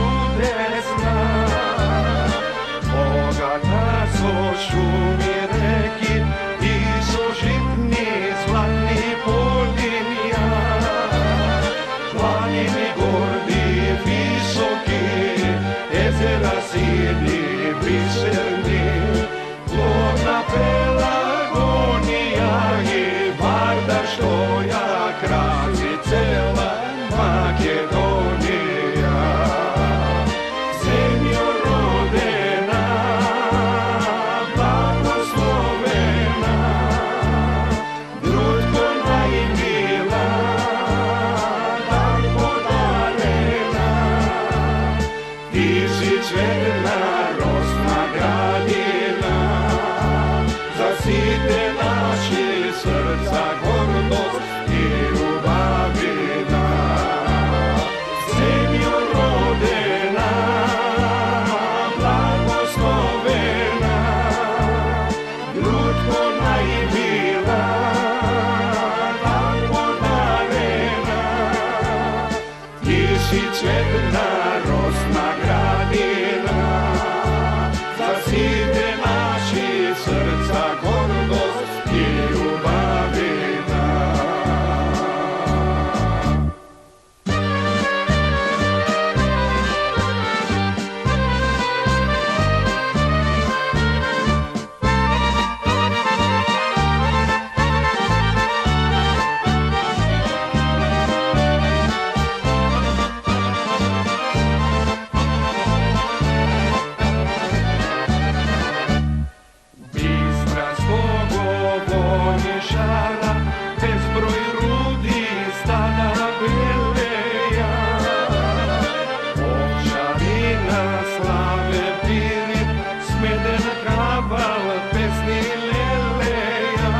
čudesna, bogata su šumi reki i su žitni zlatni poljinja, planine gordi visoki, jezera sini biserni, plodna Pelagonija i Varda što ja krasi cela Makedonija. Zemljo rodena, blagoslovena, grudko najmila, dar podarena, ti si cvetna rosna gradina, zasite naši srca gordost i ljubavina. Zemljo rodena, blagoslovena, grudko najmila, dar podarena, ti si cvetna rosna gradina, zasite naši srca gordost i ljubavina. Šara, bezbroj rudi, stada beleja, ovčarina, slave piri, smeden kabal, pesni leleja,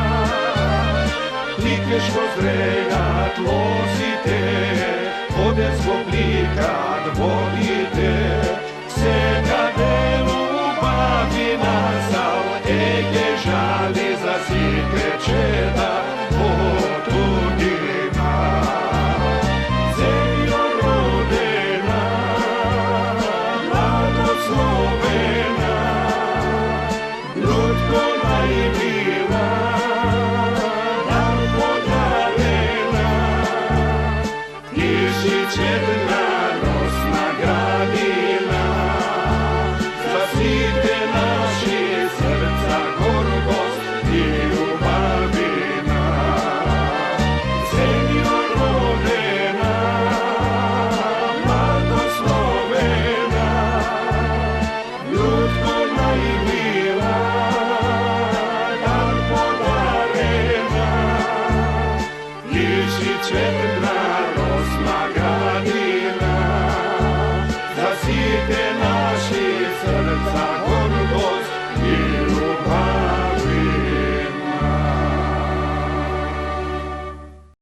likveško zrejat lozite, odesko plikat vodite, seka delubavi nasal, ege žali za sike čeda od tudina. Zemljo rodena, blagoslovena, grudko najmila, dar podarena, ti si cvetna rosna grada.